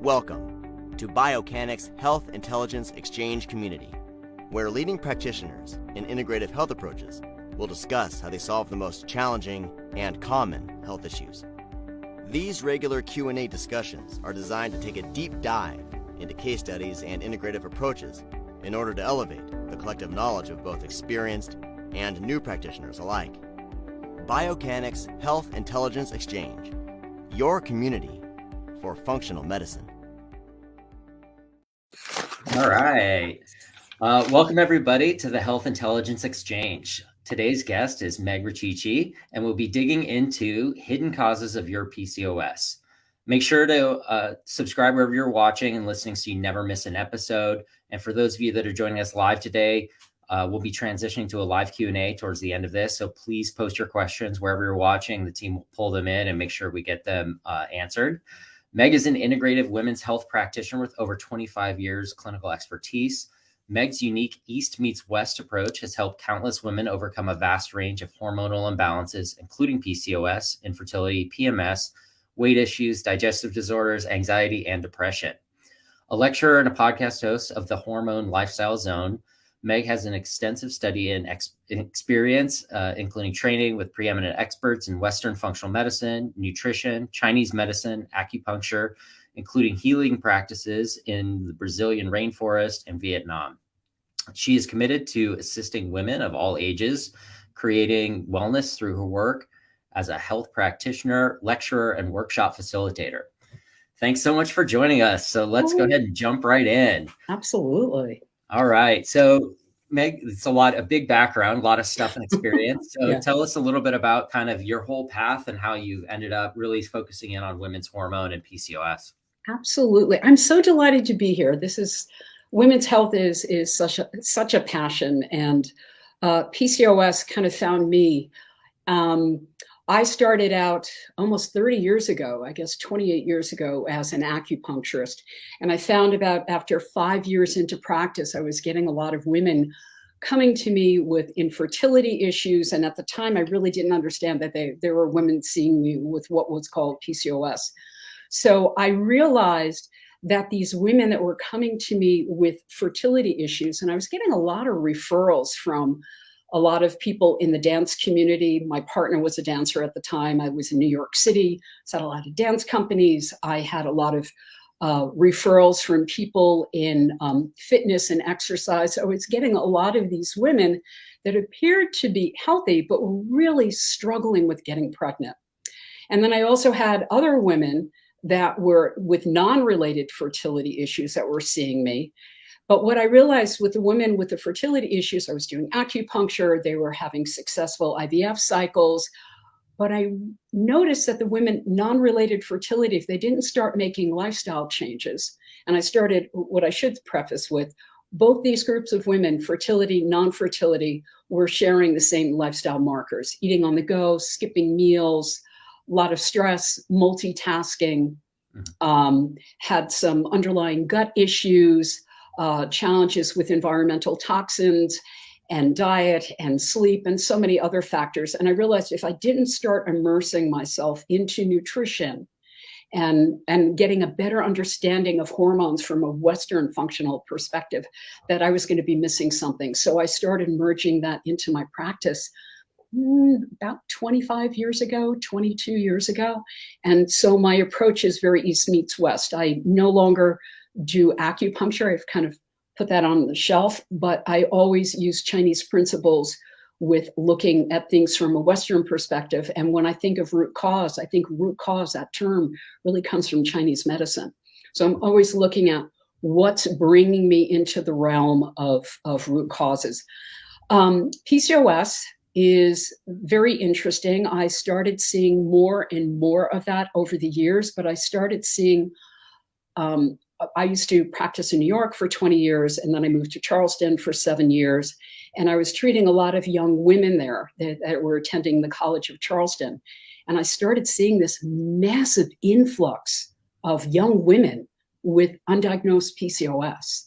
Welcome to Biocanic's Health Intelligence Exchange community, where leading practitioners in integrative health approaches will discuss how they solve the most challenging and common health issues. These regular Q&A discussions are designed to take a deep dive into case studies and integrative approaches in order to elevate the collective knowledge of both experienced and new practitioners alike. Biocanic's Health Intelligence Exchange, your community for functional medicine. All right. Welcome, everybody, to the Health Intelligence Exchange. Today's guest is Meg Richichi, and we'll be digging into hidden causes of your PCOS. Make sure to subscribe wherever you're watching and listening so you never miss an episode. And for those of you that are joining us live today, we'll be transitioning to a live Q&A towards the end of this. So please post your questions wherever you're watching. The team will pull them in and make sure we get them answered. Meg is an integrative women's health practitioner with over 25 years clinical expertise. Meg's unique East meets West approach has helped countless women overcome a vast range of hormonal imbalances, including PCOS, infertility, PMS, weight issues, digestive disorders, anxiety, and depression. A lecturer and a podcast host of the Hormone Lifestyle Zone, Meg has an extensive study and experience, including training with preeminent experts in Western functional medicine, nutrition, Chinese medicine, acupuncture, including healing practices in the Brazilian rainforest and Vietnam. She is committed to assisting women of all ages, creating wellness through her work as a health practitioner, lecturer, and workshop facilitator. Thanks so much for joining us. So let's go ahead and jump right in. Absolutely. All right. So Meg, it's a big background, a lot of stuff and experience. So Tell us a little bit about kind of your whole path and how you ended up really focusing in on women's hormone and PCOS. Absolutely. I'm so delighted to be here. Women's health is such a passion, and PCOS kind of found me. I started out almost 30 years ago, I guess 28 years ago, as an acupuncturist. And I found about after 5 years into practice, I was getting a lot of women coming to me with infertility issues. And at the time, I really didn't understand that there were women seeing me with what was called PCOS. So I realized that these women that were coming to me with fertility issues, and I was getting a lot of referrals from a lot of people in the dance community. My partner was a dancer at the time. I was in New York City, so I had a lot of dance companies. I had a lot of referrals from people in fitness and exercise. So I was getting a lot of these women that appeared to be healthy, but were really struggling with getting pregnant. And then I also had other women that were with non-related fertility issues that were seeing me. But what I realized with the women with the fertility issues, I was doing acupuncture, they were having successful IVF cycles. But I noticed that the women non-related fertility, if they didn't start making lifestyle changes, and I started what I should preface with, both these groups of women, fertility, non-fertility, were sharing the same lifestyle markers, eating on the go, skipping meals, a lot of stress, multitasking, had some underlying gut issues, challenges with environmental toxins and diet and sleep and so many other factors. And I realized if I didn't start immersing myself into nutrition and getting a better understanding of hormones from a Western functional perspective, that I was going to be missing something. So I started merging that into my practice about 25 years ago, 22 years ago. And so my approach is very East meets West. I no longer do acupuncture. I've kind of put that on the shelf, but I always use Chinese principles with looking at things from a Western perspective. And when I think of root cause, I think root cause, that term really comes from Chinese medicine. So I'm always looking at what's bringing me into the realm of root causes. PCOS is very interesting. I started seeing more and more of that over the years, but I started seeing I used to practice in New York for 20 years, and then I moved to Charleston for 7 years. And I was treating a lot of young women there that were attending the College of Charleston. And I started seeing this massive influx of young women with undiagnosed PCOS.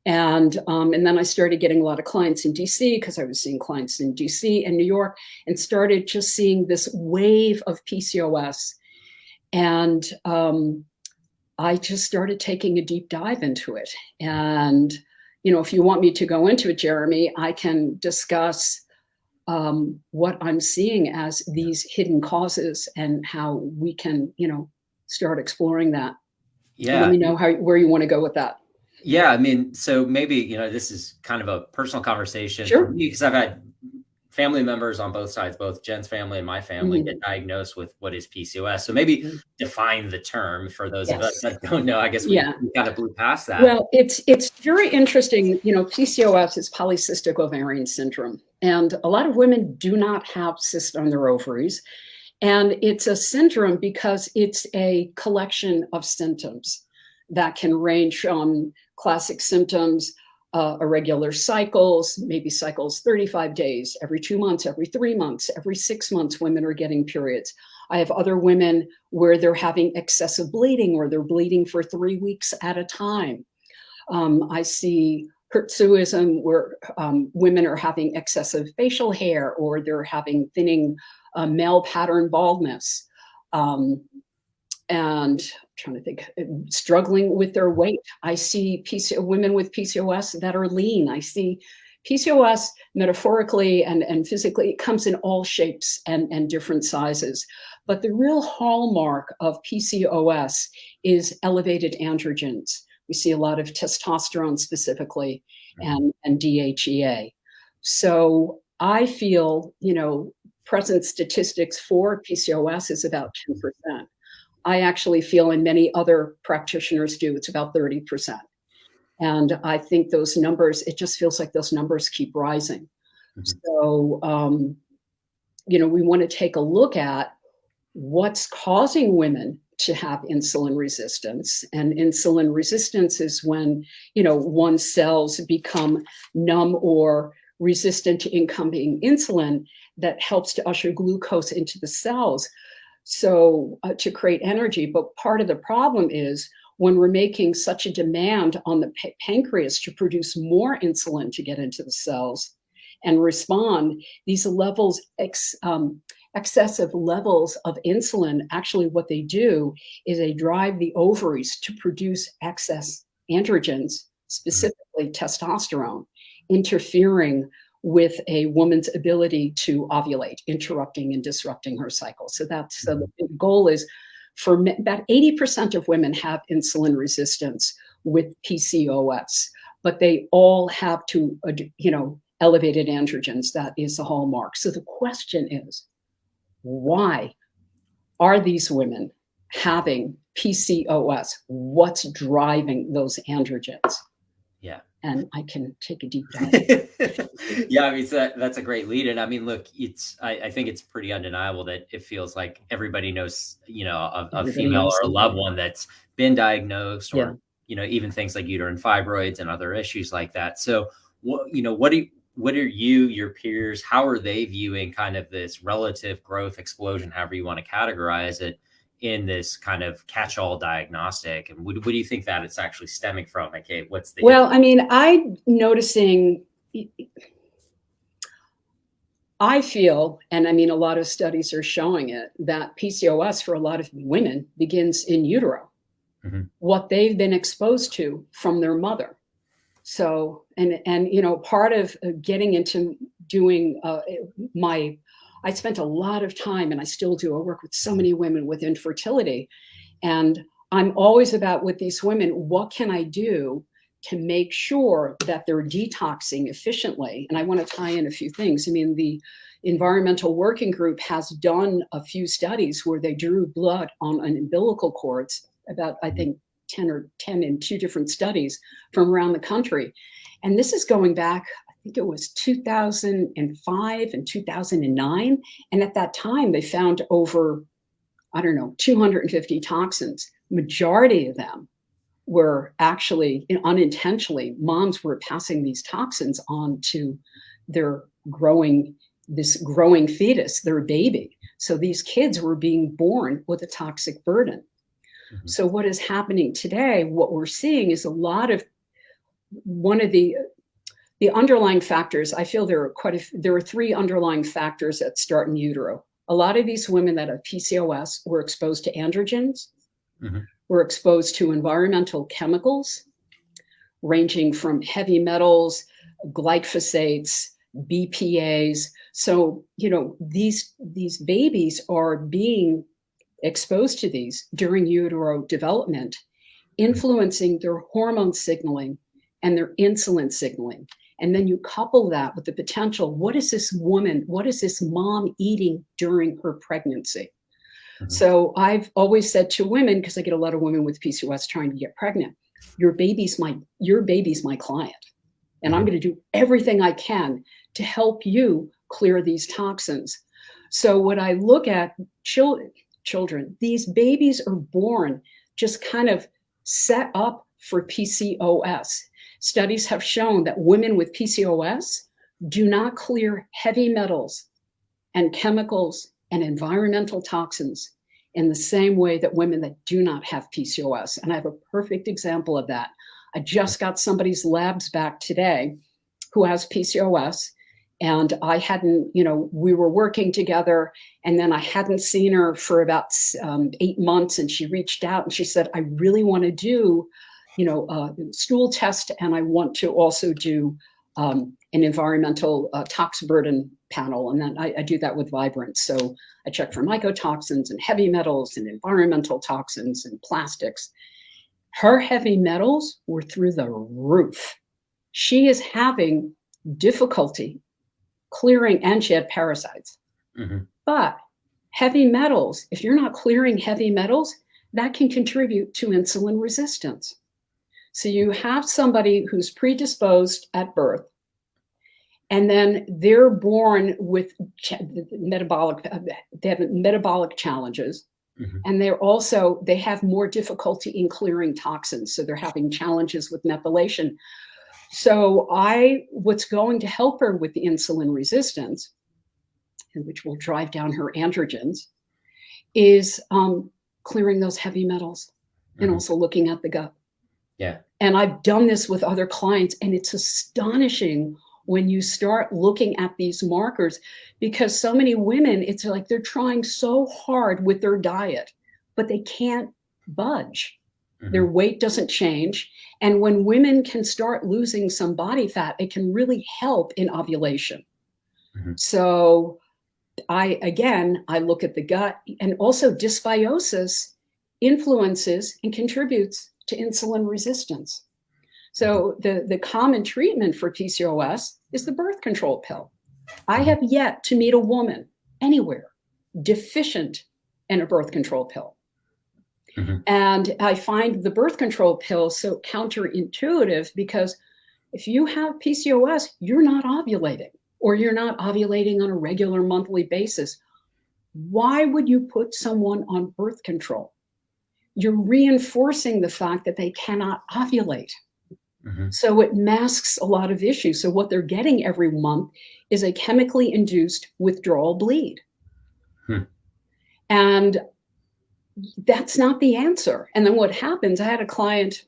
And then I started getting a lot of clients in DC because I was seeing clients in DC and New York, and started just seeing this wave of PCOS. And I just started taking a deep dive into it. And, if you want me to go into it, Jeremy, I can discuss what I'm seeing as these hidden causes and how we can, start exploring that. Yeah. Let me know where you want to go with that. Yeah. I mean, so maybe, this is kind of a personal conversation Sure. for me, because I've had family members on both sides, both Jen's family and my family, get diagnosed with what is PCOS. So maybe define the term for those of us that don't know. I guess we kind of blew past that. Well, it's very interesting. PCOS is polycystic ovarian syndrome. And a lot of women do not have cysts on their ovaries. And it's a syndrome because it's a collection of symptoms that can range from classic symptoms, irregular cycles, maybe cycles 35 days, every 2 months, every 3 months, every 6 months, women are getting periods. I have other women where they're having excessive bleeding, or they're bleeding for 3 weeks at a time. I see hirsutism, where women are having excessive facial hair, or they're having thinning male pattern baldness. And I'm trying to think, struggling with their weight. I see women with PCOS that are lean. I see PCOS metaphorically and physically. It comes in all shapes and different sizes. But the real hallmark of PCOS is elevated androgens. We see a lot of testosterone specifically, and DHEA. So I feel, present statistics for PCOS is about 10%. I actually feel, and many other practitioners do, it's about 30%. And I think those numbers, it just feels like those numbers keep rising. So, we want to take a look at what's causing women to have insulin resistance. And insulin resistance is when, one's cells become numb or resistant to incoming insulin that helps to usher glucose into the cells. So to create energy. But part of the problem is when we're making such a demand on the pancreas to produce more insulin to get into the cells and respond, these levels, excessive levels of insulin, actually what they do is they drive the ovaries to produce excess androgens, specifically testosterone, interfering with a woman's ability to ovulate, interrupting and disrupting her cycle. So that's the goal is for about 80% of women have insulin resistance with PCOS, but they all have to, elevated androgens. That is the hallmark. So the question is, why are these women having PCOS? What's driving those androgens? Yeah. And I can take a deep dive. Yeah, I mean, so that's a great lead. And I mean, look, I think it's pretty undeniable that it feels like everybody knows, a female or a loved one that's been diagnosed, or, even things like uterine fibroids and other issues like that. So, what are your peers, how are they viewing kind of this relative growth explosion, however you want to categorize it, in this kind of catch-all diagnostic? And what do you think that it's actually stemming from? Like, hey, what's the... Well, I mean, I'm noticing, I feel, and I mean, a lot of studies are showing it, that PCOS for a lot of women begins in utero, what they've been exposed to from their mother. So, and part of getting into doing I spent a lot of time, and I still do, I work with so many women with infertility, and I'm always about, with these women, what can I do to make sure that they're detoxing efficiently? And I want to tie in a few things. I mean, the Environmental Working Group has done a few studies where they drew blood on an umbilical cords, about, I think, 10 in 2 different studies from around the country. And this is going back, I think it was 2005 and 2009. And at that time, they found over, 250 toxins. Majority of them were actually, unintentionally, moms were passing these toxins on to their growing fetus, their baby. So these kids were being born with a toxic burden. So what is happening today, what we're seeing is a lot of, one of the underlying factors, I feel there are 3 underlying factors that start in utero. A lot of these women that have PCOS were exposed to androgens, We're exposed to environmental chemicals ranging from heavy metals, glyphosates, BPAs. So, these babies are being exposed to these during utero development, influencing their hormone signaling and their insulin signaling. And then you couple that with the potential, what is this mom eating during her pregnancy? So I've always said to women, because I get a lot of women with PCOS trying to get pregnant, your baby's my client. And I'm going to do everything I can to help you clear these toxins. So when I look at children, these babies are born just kind of set up for PCOS. Studies have shown that women with PCOS do not clear heavy metals and chemicals and environmental toxins in the same way that women that do not have PCOS. And I have a perfect example of that. I just got somebody's labs back today who has PCOS. And I hadn't, we were working together, and then I hadn't seen her for about 8 months. And she reached out and she said, I really want to do, a stool test. And I want to also do an environmental tox burden panel. And then I do that with Vibrance. So I check for mycotoxins and heavy metals and environmental toxins and plastics. Her heavy metals were through the roof. She is having difficulty clearing, and she had parasites. But heavy metals, if you're not clearing heavy metals, that can contribute to insulin resistance. So you have somebody who's predisposed at birth, and then they're born with metabolic challenges. And they have more difficulty in clearing toxins. So they're having challenges with methylation. So what's going to help her with the insulin resistance, which will drive down her androgens, is clearing those heavy metals and also looking at the gut. Yeah. And I've done this with other clients, and it's astonishing when you start looking at these markers, because so many women, it's like they're trying so hard with their diet, but they can't budge. Their weight doesn't change. And when women can start losing some body fat, it can really help in ovulation. So I look at the gut, and also dysbiosis influences and contributes to insulin resistance. So the common treatment for PCOS is the birth control pill. I have yet to meet a woman anywhere deficient in a birth control pill. And I find the birth control pill so counterintuitive, because if you have PCOS, you're not ovulating, or you're not ovulating on a regular monthly basis. Why would you put someone on birth control? You're reinforcing the fact that they cannot ovulate. So it masks a lot of issues. So what they're getting every month is a chemically induced withdrawal bleed. And that's not the answer. And then what happens, I had a client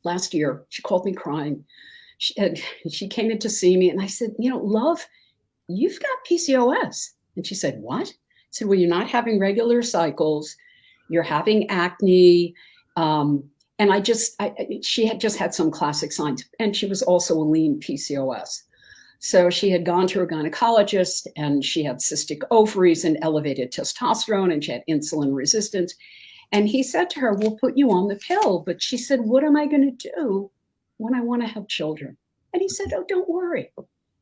last year, she called me crying. She came in to see me, and I said, love, you've got PCOS. And she said, what? I said, well, you're not having regular cycles. You're having acne. And she had just had some classic signs, and she was also a lean PCOS. So she had gone to her gynecologist, and she had cystic ovaries and elevated testosterone, and she had insulin resistance. And he said to her, we'll put you on the pill. But she said, what am I going to do when I want to have children? And he said, oh, don't worry.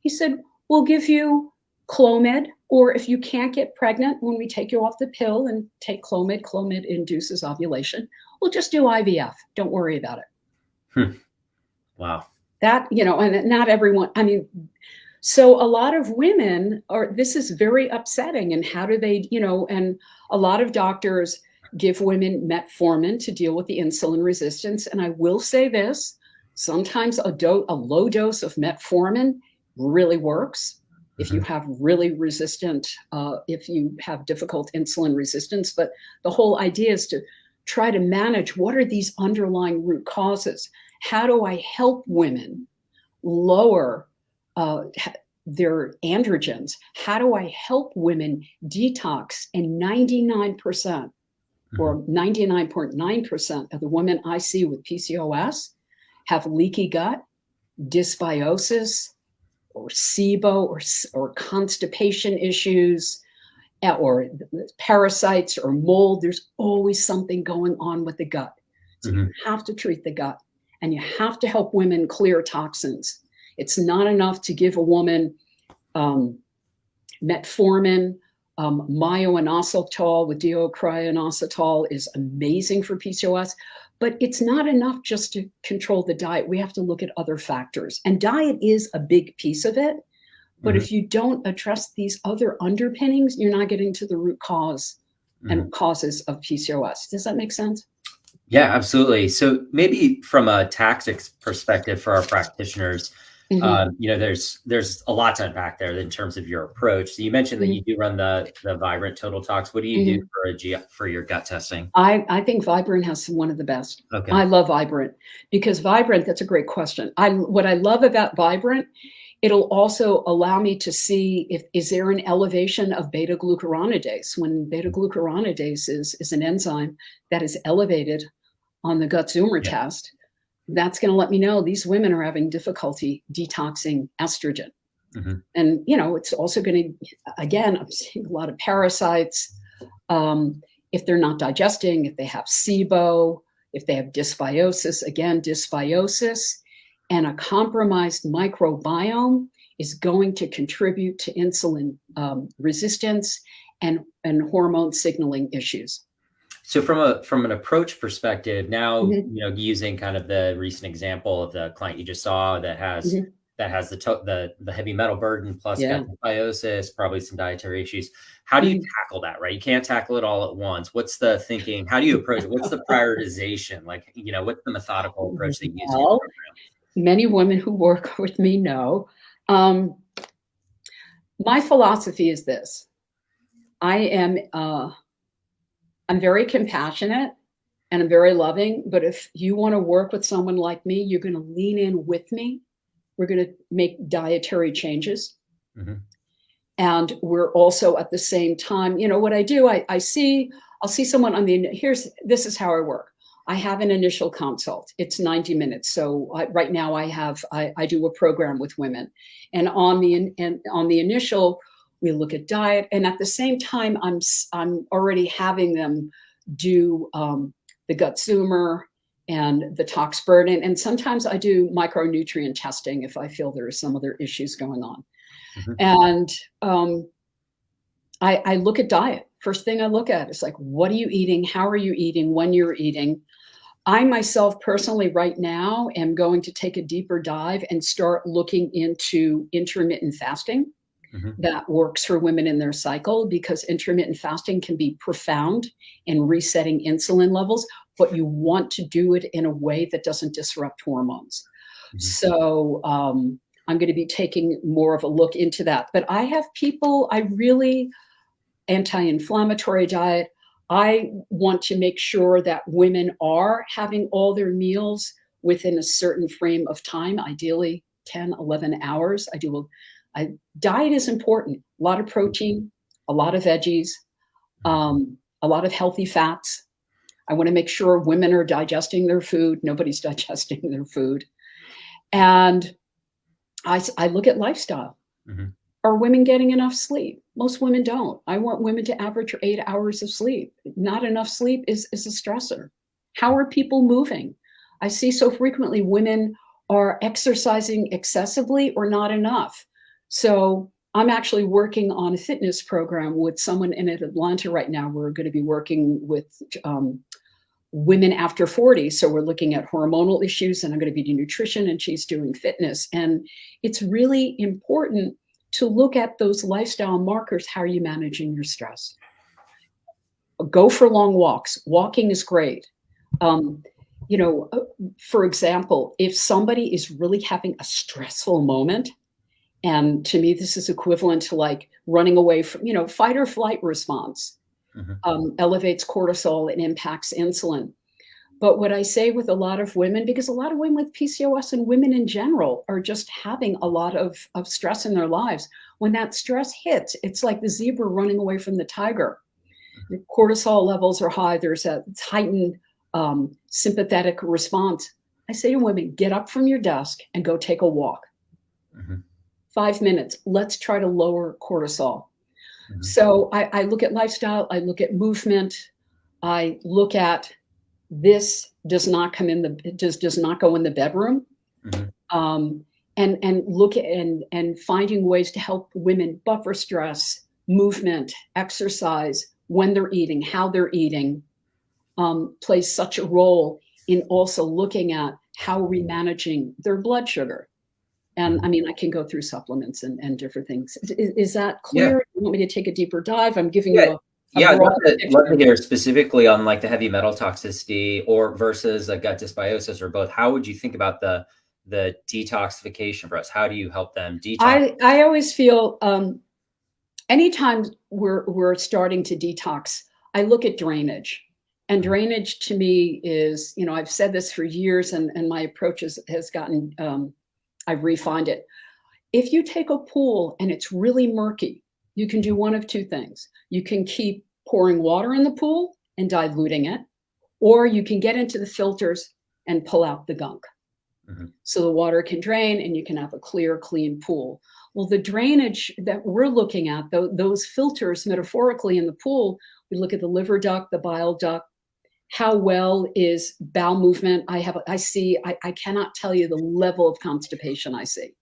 He said, we'll give you Clomid, or if you can't get pregnant when we take you off the pill and take Clomid, Clomid induces ovulation. We'll just do IVF. Don't worry about it. Wow. That, and not everyone, so a lot of women this is very upsetting. And how do they, and a lot of doctors give women metformin to deal with the insulin resistance. And I will say this, sometimes a low dose of metformin really works. If you have really resistant, if you have difficult insulin resistance. But the whole idea is to try to manage, what are these underlying root causes? How do I help women lower their androgens? How do I help women detox? And 99% or 99.9% of the women I see with PCOS have leaky gut, dysbiosis, or SIBO, or constipation issues, or parasites or mold. There's always something going on with the gut. So you have to treat the gut, and you have to help women clear toxins. It's not enough to give a woman metformin. Myo-inositol with deoxyribonositol is amazing for PCOS, but it's not enough just to control the diet. We have to look at other factors, and diet is a big piece of it. But if you don't address these other underpinnings, you're not getting to the root cause and causes of PCOS. Does that make sense? Yeah, absolutely. So maybe from a tactics perspective for our practitioners, there's a lot to unpack there in terms of your approach. So you mentioned that you do run the Vibrant Total Tox. What do you do for your gut testing? I think Vibrant has one of the best. Okay. I love Vibrant because Vibrant, that's a great question. What I love about Vibrant, it'll also allow me to see is there an elevation of beta-glucuronidase. When beta-glucuronidase is an enzyme that is elevated on the gut Zoomer test, that's going to let me know these women are having difficulty detoxing estrogen. And, it's also going to, again, I'm seeing a lot of parasites. If they're not digesting, if they have SIBO, if they have dysbiosis, again, dysbiosis, and a compromised microbiome is going to contribute to insulin resistance and hormone signaling issues. So from an approach perspective, now using kind of the recent example of the client you just saw that has the heavy metal burden plus gut dysbiosis, probably some dietary issues. How do you tackle that? Right, you can't tackle it all at once. What's the thinking? How do you approach it? What's the prioritization? Like, what's the methodical approach that you use in your program? Many women who work with me know. My philosophy is this: I'm very compassionate and I'm very loving, but if you want to work with someone like me, you're going to lean in with me. We're going to make dietary changes. And we're also at the same time, what I do, I'll see someone on this is how I work. I have an initial consult. It's 90 minutes. So right now I do a program with women, and on the initial, we look at diet, and at the same time, I'm already having them do the gut Zoomer and the tox burden, and sometimes I do micronutrient testing if I feel there are some other issues going on. And I look at diet. First thing I look at is like, what are you eating? How are you eating? When you're eating? I myself personally right now am going to take a deeper dive and start looking into intermittent fasting. That works for women in their cycle, because intermittent fasting can be profound in resetting insulin levels, but you want to do it in a way that doesn't disrupt hormones. So I'm going to be taking more of a look into that. But I have people, anti-inflammatory diet. I want to make sure that women are having all their meals within a certain frame of time, ideally 10, 11 hours. Diet is important. A lot of protein, a lot of veggies, a lot of healthy fats. I want to make sure women are digesting their food. Nobody's digesting their food. And I look at lifestyle. Are women getting enough sleep? Most women don't. I want women to average 8 hours of sleep. Not enough sleep is a stressor. How are people moving? I see so frequently women are exercising excessively or not enough. So I'm actually working on a fitness program with someone in Atlanta right now. We're going to be working with women after 40. So we're looking at hormonal issues, and I'm going to be doing nutrition, and she's doing fitness. And it's really important to look at those lifestyle markers. How are you managing your stress? Go for long walks. Walking is great. For example, if somebody is really having a stressful moment, and to me, this is equivalent to like running away from, fight or flight response, elevates cortisol and impacts insulin. But what I say with a lot of women, because a lot of women with PCOS and women in general are just having a lot of stress in their lives. When that stress hits, it's like the zebra running away from the tiger. The cortisol levels are high. There's a heightened sympathetic response. I say to women, get up from your desk and go take a walk. 5 minutes. Let's try to lower cortisol. So I look at lifestyle. I look at movement. I look at this does not come in does not go in the bedroom. And look at and finding ways to help women buffer stress, movement, exercise, when they're eating, how they're eating, plays such a role in also looking at how are we managing their blood sugar. And I mean, I can go through supplements and different things. Is that clear? Yeah. You want me to take a deeper dive? I'm giving you a I'd broad love to hear specifically on like the heavy metal toxicity or versus a gut dysbiosis or both. How would you think about the detoxification for us? How do you help them detox? I always feel anytime we're starting to detox, I look at drainage. And drainage to me is, you know, I've said this for years and my approach has gotten, I've refined it. If you take a pool and it's really murky, you can do one of two things. You can keep pouring water in the pool and diluting it, or you can get into the filters and pull out the gunk. So the water can drain and you can have a clear, clean pool. Well, the drainage that we're looking at, those filters metaphorically in the pool, we look at the liver duct, the bile duct, how well is bowel movement. I cannot tell you the level of constipation I see.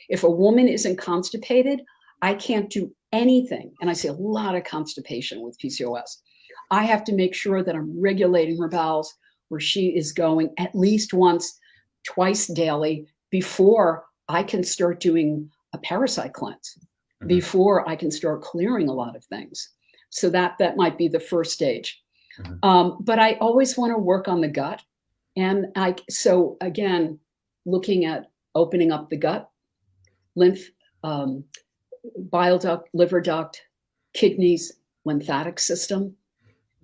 If a woman isn't constipated, I can't do anything. And I see a lot of constipation with PCOS. I have to make sure that I'm regulating her bowels where she is going at least once, twice daily before I can start doing a parasite cleanse, before I can start clearing a lot of things. So that might be the first stage. But I always want to work on the gut. And so again, looking at opening up the gut, lymph, bile duct, liver duct, kidneys, lymphatic system.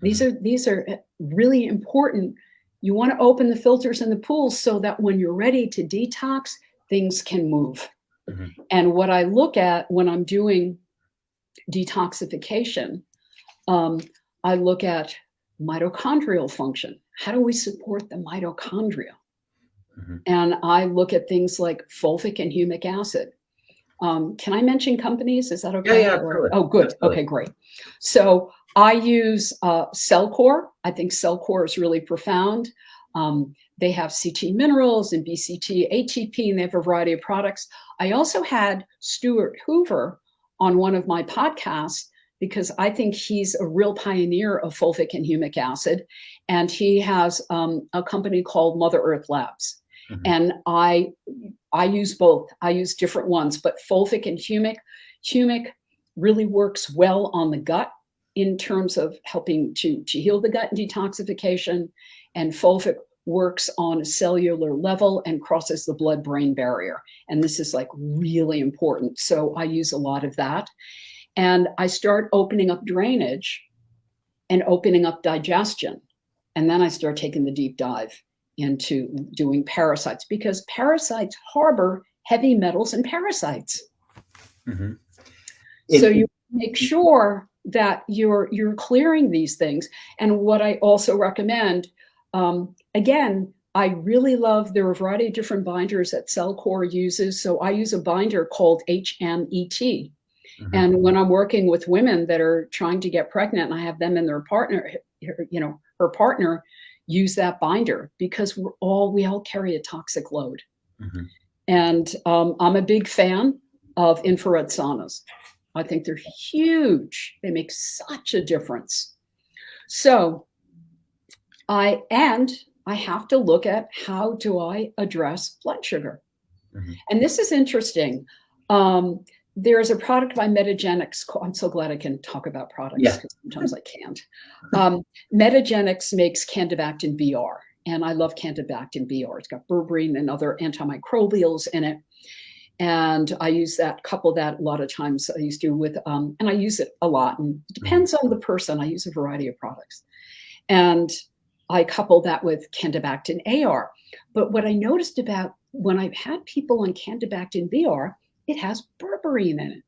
These are really important. You want to open the filters in the pool so that when you're ready to detox, things can move. And what I look at when I'm doing detoxification, I look at mitochondrial function. How do we support the mitochondria? And I look at things like fulvic and humic acid. Can I mention companies? Is that okay? Yeah. Oh, good. Absolutely. Okay, great. So I use CellCore. I think CellCore is really profound. They have CT minerals and BCT, ATP, and they have a variety of products. I also had Stuart Hoover on one of my podcasts because I think he's a real pioneer of fulvic and humic acid. And he has a company called Mother Earth Labs. And I use both. I use different ones, but fulvic and humic really works well on the gut in terms of helping to heal the gut and detoxification. And fulvic works on a cellular level and crosses the blood-brain barrier. And this is like really important. So I use a lot of that. And I start opening up drainage and opening up digestion. And then I start taking the deep dive into doing parasites because parasites harbor heavy metals and parasites. So you make sure that you're clearing these things. And what I also recommend, again, I really love, there are a variety of different binders that CellCore uses. So I use a binder called HMET. And when I'm working with women that are trying to get pregnant and I have them and their partner, her partner use that binder because we all carry a toxic load. And I'm a big fan of infrared saunas. I think they're huge. They make such a difference. So I have to look at how do I address blood sugar? And this is interesting. There's a product by Metagenics. I'm so glad I can talk about products because sometimes I can't. Metagenics makes Candibactin BR, and I love Candibactin BR. It's got berberine and other antimicrobials in it. And I use that, couple that a lot of times I used to with, and I use it a lot. And it depends on the person. I use a variety of products. And I couple that with Candibactin AR. But what I noticed about when I've had people on Candibactin BR, it has berberine in it.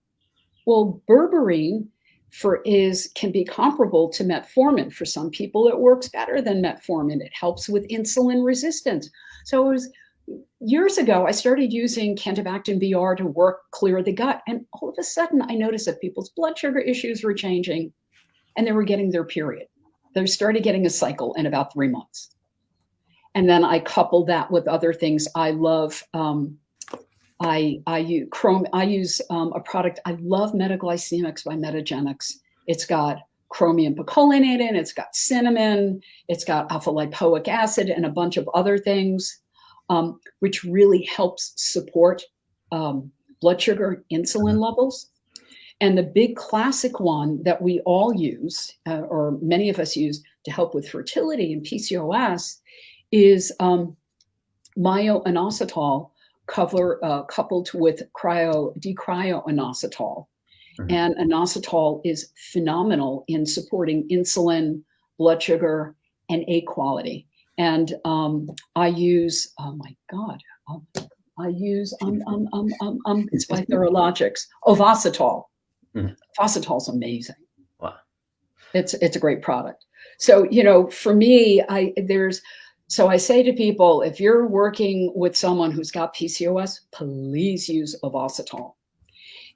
Well, berberine can be comparable to metformin. For some people, it works better than metformin. It helps with insulin resistance. So it was years ago, I started using Cantibactin BR to clear the gut. And all of a sudden, I noticed that people's blood sugar issues were changing and they were getting their period. They started getting a cycle in about 3 months. And then I coupled that with other things. I love, I use a product. I love Metaglycemics by Metagenics. It's got chromium picolinate in it. It's got cinnamon. It's got alpha lipoic acid and a bunch of other things, which really helps support blood sugar, insulin levels. And the big classic one that we all use, or many of us use to help with fertility and PCOS, is myo-inositol coupled with decryo-inositol. Mm-hmm. And inositol is phenomenal in supporting insulin, blood sugar, and egg quality. And I use, it's by Theralogics, Ovasitol. Mm-hmm. Ovasitol's amazing. Wow. It's a great product. So, for me, so I say to people, if you're working with someone who's got PCOS, please use Ovasitol.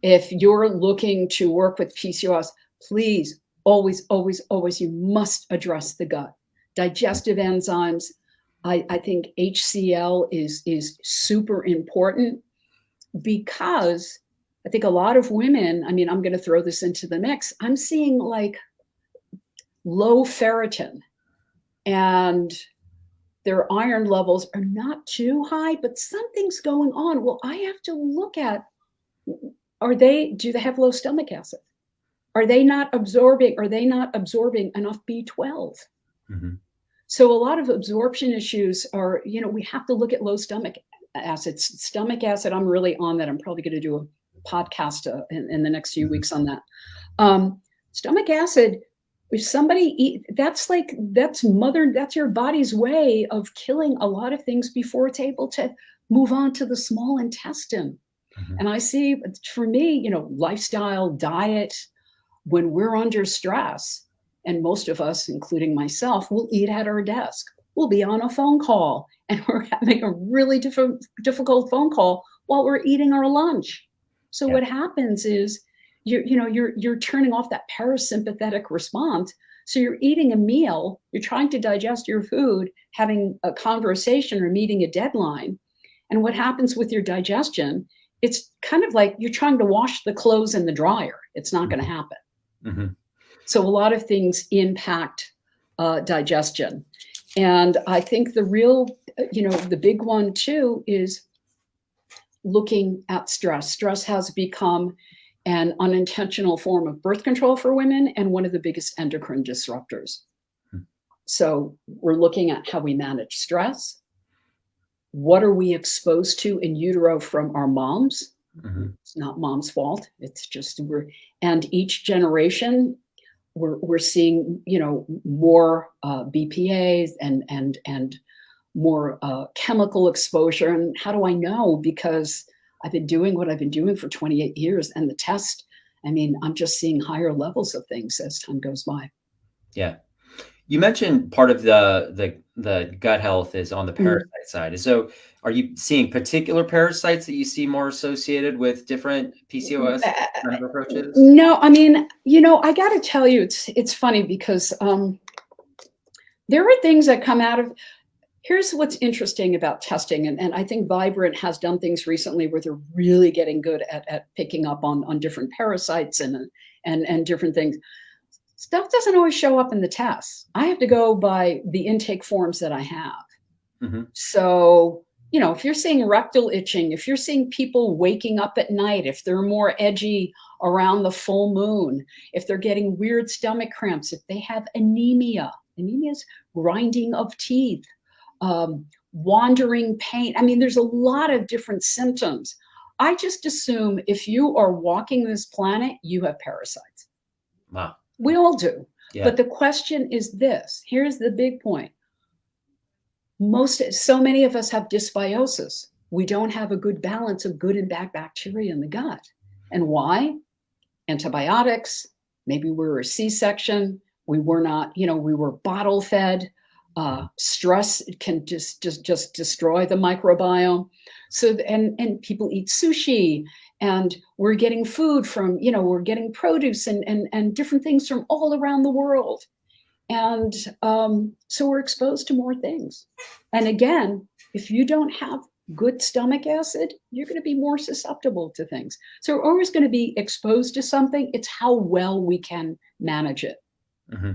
If you're looking to work with PCOS, please always, you must address the gut. Digestive enzymes. I think HCl is super important because I think a lot of women, I'm going to throw this into the mix. I'm seeing like low ferritin and their iron levels are not too high, but something's going on. Well, I have to look at, do they have low stomach acid? Are they not absorbing enough B12? Mm-hmm. So a lot of absorption issues are, we have to look at low stomach acids. Stomach acid, I'm really on that. I'm probably going to do a podcast in the next few weeks on that. Stomach acid, if somebody that's your body's way of killing a lot of things before it's able to move on to the small intestine. Mm-hmm. And I see, for me, lifestyle, diet, when we're under stress, and most of us, including myself, will eat at our desk. We'll be on a phone call and we're having a really difficult phone call while we're eating our lunch. So what happens is you're turning off that parasympathetic response. So you're eating a meal, you're trying to digest your food, having a conversation or meeting a deadline. And what happens with your digestion, it's kind of like you're trying to wash the clothes in the dryer. It's not going to happen. Mm-hmm. So a lot of things impact digestion. And I think the real, the big one too is looking at stress. Stress has become an unintentional form of birth control for women and one of the biggest endocrine disruptors. Hmm. So we're looking at how we manage stress. What are we exposed to in utero from our moms? Mm-hmm. It's not mom's fault. It's just and each generation we're seeing, more BPAs and more chemical exposure. And how do I know? Because I've been doing what I've been doing for 28 years, and the test, I'm just seeing higher levels of things as time goes by. Yeah. You mentioned part of the gut health is on the parasite side. So are you seeing particular parasites that you see more associated with different PCOS kind of approaches? No, I got to tell you, it's funny because there are things that come out of. Here's what's interesting about testing, and I think Vibrant has done things recently where they're really getting good at picking up on different parasites and different things. Stuff doesn't always show up in the tests. I have to go by the intake forms that I have. Mm-hmm. So, if you're seeing rectal itching, if you're seeing people waking up at night, if they're more edgy around the full moon, if they're getting weird stomach cramps, if they have anemia is grinding of teeth, wandering pain. There's a lot of different symptoms. I just assume if you are walking this planet, you have parasites. Wow. We all do. Yeah. But the question is this. Here's the big point. So many of us have dysbiosis. We don't have a good balance of good and bad bacteria in the gut. And why? Antibiotics, maybe we were a C-section, we were not, we were bottle fed. Stress can just destroy the microbiome. So, and people eat sushi, and we're getting food from, we're getting produce and different things from all around the world. And so we're exposed to more things. And again, if you don't have good stomach acid, you're going to be more susceptible to things. So we're always going to be exposed to something. It's how well we can manage it. Mm-hmm.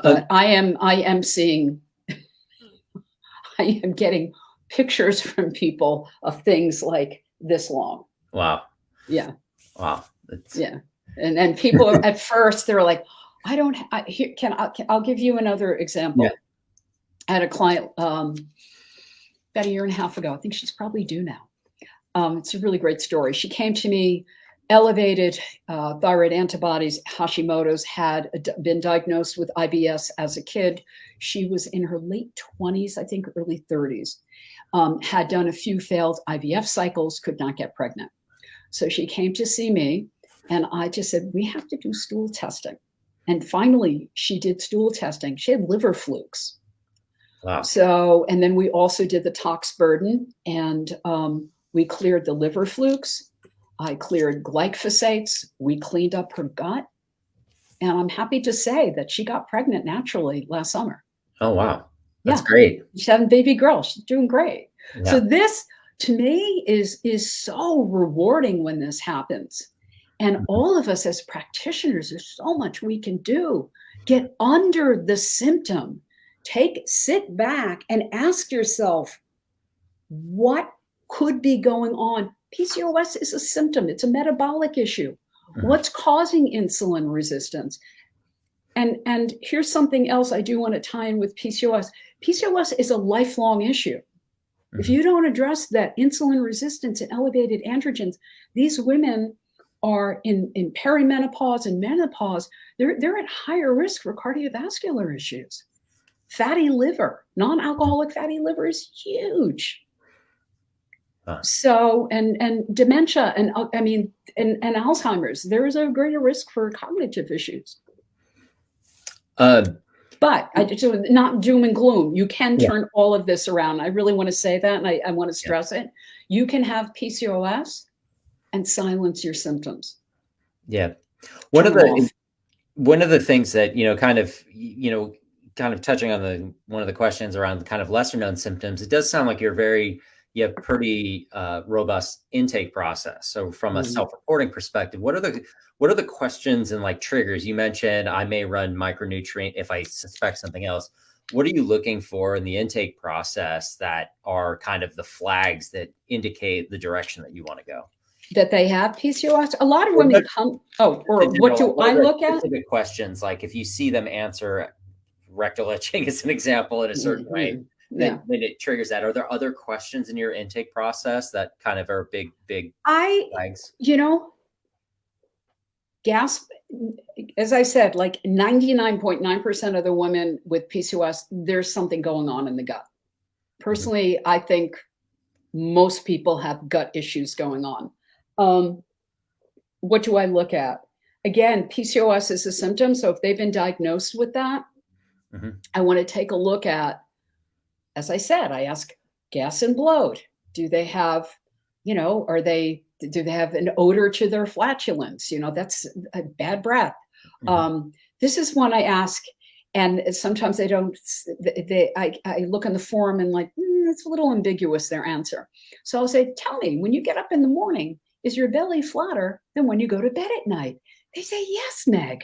But I am seeing, I am getting pictures from people of things like this long. Wow. Yeah. Wow. Yeah. And people at first, they're like, I'll give you another example. Yeah. I had a client about a year and a half ago. I think she's probably due now. It's a really great story. She came to me, elevated thyroid antibodies, Hashimoto's, had been diagnosed with IBS as a kid. She was in her late 20s, I think early 30s, had done a few failed IVF cycles, could not get pregnant. So she came to see me, and I just said, we have to do stool testing. And finally, she did stool testing. She had liver flukes. Wow. So, and then we also did the tox burden, and we cleared the liver flukes. I cleared glyphosates. We cleaned up her gut. And I'm happy to say that she got pregnant naturally last summer. Oh, wow. That's great. She's having a baby girl. She's doing great. Yeah. So this, to me, is so rewarding when this happens. And all of us as practitioners, there's so much we can do. Get under the symptom. Sit back and ask yourself, what could be going on? PCOS is a symptom. It's a metabolic issue. Mm-hmm. What's causing insulin resistance? And here's something else I do want to tie in with PCOS. PCOS is a lifelong issue. Mm-hmm. If you don't address that insulin resistance and elevated androgens, these women are in perimenopause and menopause. They're at higher risk for cardiovascular issues. Fatty liver, non-alcoholic fatty liver is huge. So, and dementia, and Alzheimer's, there is a greater risk for cognitive issues. But I just, not doom and gloom. You can turn all of this around. I really want to say that, and I want to stress it. You can have PCOS and silence your symptoms. Yeah. One of the things that, kind of touching on one of the questions around kind of lesser known symptoms, it does sound like you have pretty robust intake process. So from a self-reporting perspective, what are the questions and like triggers? You mentioned I may run micronutrient if I suspect something else. What are you looking for in the intake process that are kind of the flags that indicate the direction that you want to go? That they have PCOS? A lot of women come, what do I look at? Specific questions, like if you see them answer rectal itching as an example in a certain way, then it triggers that. Are there other questions in your intake process that kind of are big flags? Gas, as I said, like 99.9% of the women with PCOS, there's something going on in the gut. Personally, I think most people have gut issues going on. What do I look at? Again, PCOS is a symptom. So if they've been diagnosed with that, I want to take a look at, as I said, I ask gas and bloat. Do they have, do they have an odor to their flatulence? That's a bad breath. This is one I ask, and sometimes they don't, I look on the form and like, it's a little ambiguous, their answer. So I'll say, tell me, when you get up in the morning, is your belly flatter than when you go to bed at night? They say, yes, Meg,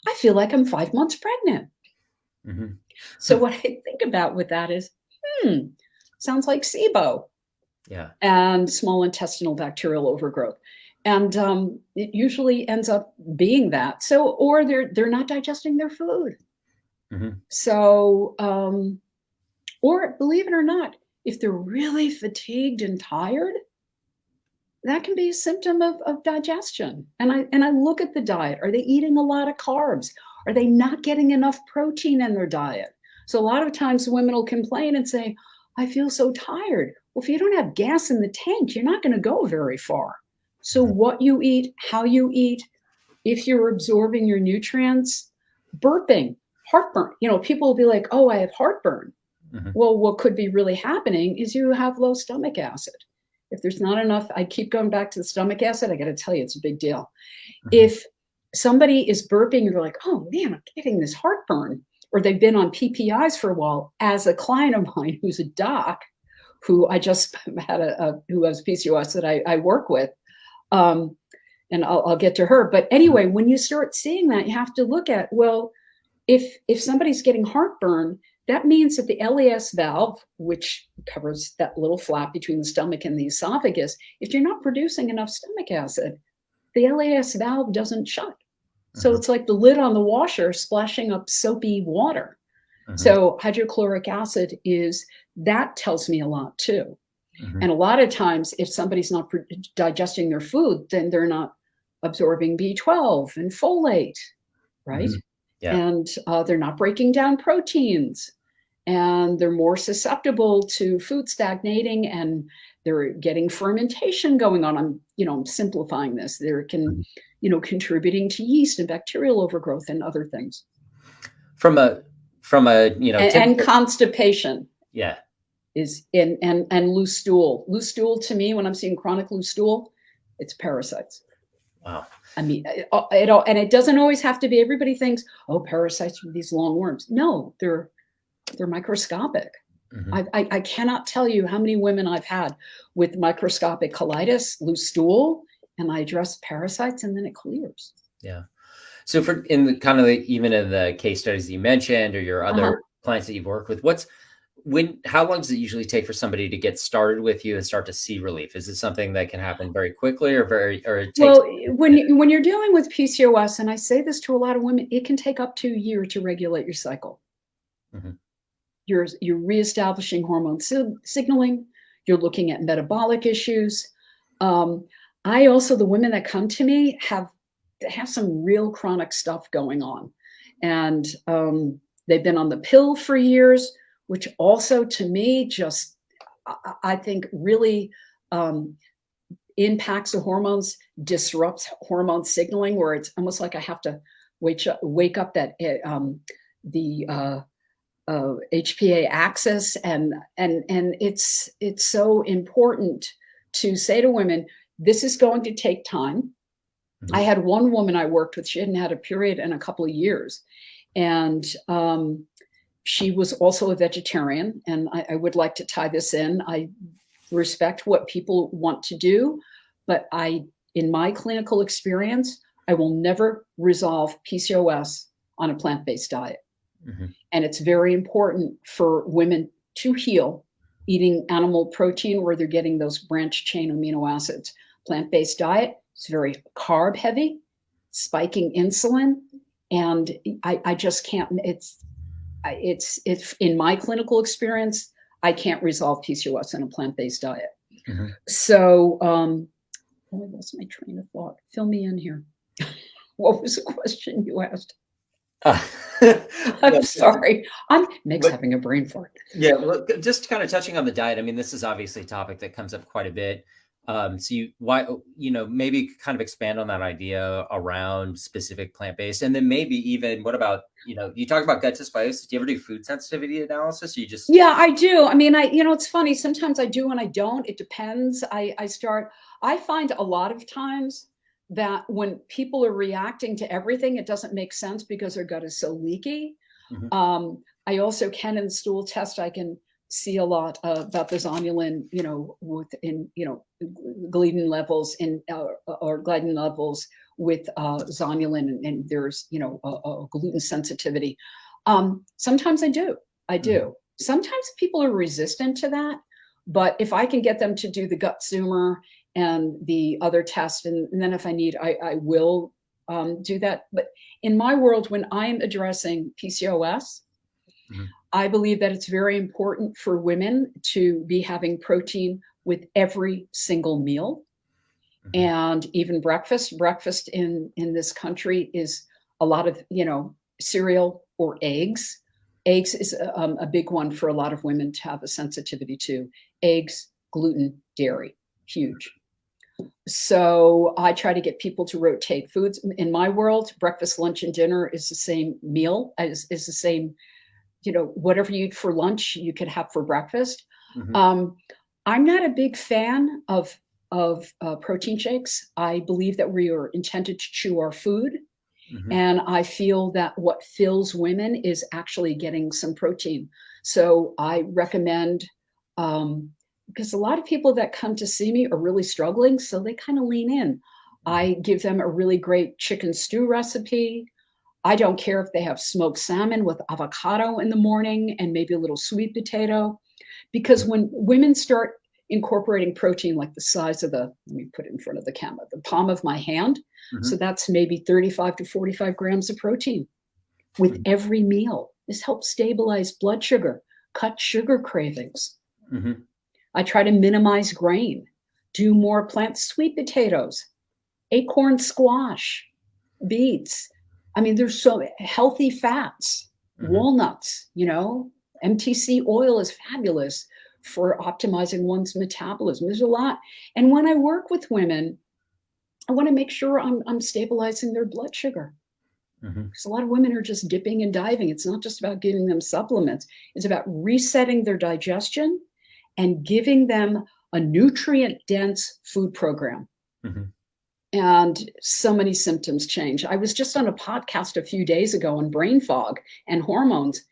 I feel like I'm 5 months pregnant. So what I think about with that is, sounds like SIBO. Yeah. And small intestinal bacterial overgrowth. And it usually ends up being that. So, or they're not digesting their food. So, or believe it or not, if they're really fatigued and tired, that can be a symptom of digestion. And I look at the diet. Are they eating a lot of carbs? Are they not getting enough protein in their diet? So a lot of times women will complain and say, I feel so tired. Well, if you don't have gas in the tank, you're not going to go very far. So what you eat, how you eat, if you're absorbing your nutrients, burping, heartburn, people will be like, oh, I have heartburn. Well, what could be really happening is you have low stomach acid. If there's not enough, I keep going back to the stomach acid. I got to tell you, it's a big deal. If somebody is burping, you're like, oh man, I'm getting this heartburn, or they've been on PPIs for a while. As a client of mine who's a doc, who I just had who has PCOS that I work with, and I'll get to her. But anyway, when you start seeing that, you have to look at, well, if somebody's getting heartburn, that means that the LAS valve, which covers that little flap between the stomach and the esophagus, if you're not producing enough stomach acid, the LAS valve doesn't shut. So it's like the lid on the washer splashing up soapy water. So hydrochloric acid that tells me a lot too. And a lot of times, if somebody's not digesting their food, then they're not absorbing B12 and folate, right? Yeah. And they're not breaking down proteins, and they're more susceptible to food stagnating, and they're getting fermentation going on. I'm simplifying this. They're contributing to yeast and bacterial overgrowth and other things. From a and constipation. Yeah. Is and loose stool. Loose stool, to me, when I'm seeing chronic loose stool, it's parasites. Wow. I mean, and it doesn't always have to be. Everybody thinks, oh, parasites are these long worms. No, they're microscopic. I cannot tell you how many women I've had with microscopic colitis, loose stool, and I address parasites, and then it clears. Yeah. So even in the case studies you mentioned, or your other clients that you've worked with, how long does it usually take for somebody to get started with you and start to see relief? Is it something that can happen very quickly, or it takes? Well, when you're dealing with PCOS, and I say this to a lot of women, it can take up to a year to regulate your cycle. You're reestablishing hormone signaling. You're looking at metabolic issues. The women that come to me have some real chronic stuff going on, and they've been on the pill for years, which also, to me, just, I think, really impacts the hormones, disrupts hormone signaling, where it's almost like I have to wake up that the HPA axis, and it's so important to say to women, this is going to take time. I had one woman I worked with; she hadn't had a period in a couple of years, and she was also a vegetarian, and I would like to tie this in. I respect what people want to do, but in my clinical experience, I will never resolve PCOS on a plant-based diet. And it's very important for women to heal eating animal protein where they're getting those branched chain amino acids. Plant-based diet is very carb heavy, spiking insulin, and I just can't. It's in my clinical experience, I can't resolve PCOS in a plant-based diet. So, I lost my train of thought. Fill me in here. What was the question you asked? I'm sorry. Meg's having a brain fart. Yeah, well, just kind of touching on the diet. I mean, this is obviously a topic that comes up quite a bit. Maybe kind of expand on that idea around specific plant-based, and then maybe even what about, you talk about gut dysbiosis. Do you ever do food sensitivity analysis? Or you just? Yeah, I do. I mean, it's funny. Sometimes I do and I don't. It depends. I find a lot of times that when people are reacting to everything, it doesn't make sense because their gut is so leaky. I also can, in the stool test, I can see a lot about the zonulin, gliadin levels or gliadin levels with zonulin, and there's, a gluten sensitivity. Sometimes I do. Sometimes people are resistant to that, but if I can get them to do the gut zoomer and the other test, and then if I need, I will do that. But in my world, when I'm addressing PCOS, I believe that it's very important for women to be having protein with every single meal, and even breakfast. Breakfast in this country is a lot of, cereal or eggs. Eggs is a big one for a lot of women to have a sensitivity to. Eggs, gluten, dairy, huge. So I try to get people to rotate foods. In my world, breakfast, lunch, and dinner is the same meal, is the same, whatever you eat for lunch, you could have for breakfast. Mhm. I'm not a big fan of protein shakes. I believe that we are intended to chew our food. Mhm. And I feel that what fills women is actually getting some protein. So I recommend, because a lot of people that come to see me are really struggling, so they kind of lean in. I give them a really great chicken stew recipe. I don't care if they have smoked salmon with avocado in the morning and maybe a little sweet potato. Because when women start incorporating protein like the size of let me put it in front of the camera, the palm of my hand. So Mhm. that's maybe 35 to 45 grams of protein with Mhm. every meal. This helps stabilize blood sugar, cut sugar cravings. Mhm. I try to minimize grain, do more plant sweet potatoes, acorn squash, beets. I mean, there's so healthy fats, Mhm. walnuts, MTC oil is fabulous for optimizing one's metabolism. There's a lot. And when I work with women, I want to make sure I'm stabilizing their blood sugar. Mhm. Because a lot of women are just dipping and diving. It's not just about giving them supplements, it's about resetting their digestion and giving them a nutrient dense food program. Mhm. And so many symptoms change. I was just on a podcast a few days ago on brain fog and hormones.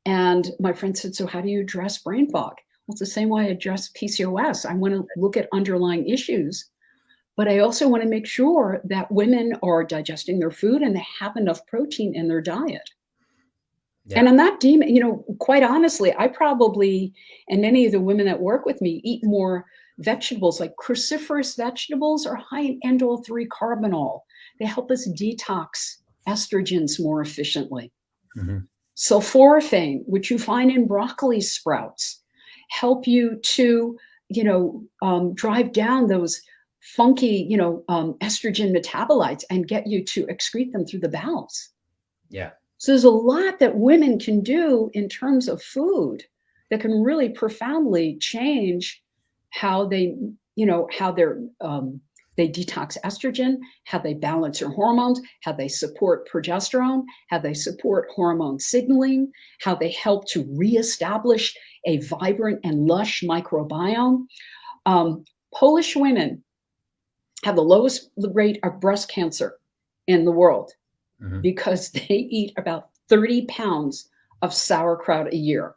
And my friend said, "So, how do you address brain fog?" Well, it's the same way I address PCOS. I want to look at underlying issues, but I also want to make sure that women are digesting their food and they have enough protein in their diet. Yeah. And I'm not quite honestly, I probably, and many of the women that work with me eat more vegetables, like cruciferous vegetables are high in indole-3 carbinol. They help us detox estrogens more efficiently. Mhm. Sulforaphane, which you find in broccoli sprouts, help you to, drive down those funky, estrogen metabolites and get you to excrete them through the bowels. Yeah. So there's a lot that women can do in terms of food that can really profoundly change how they detox estrogen, how they balance their hormones, how they support progesterone, how they support hormone signaling, how they help to reestablish a vibrant and lush microbiome. Um, Polish women have the lowest rate of breast cancer in the world Mhm. because they eat about 30 pounds of sauerkraut a year.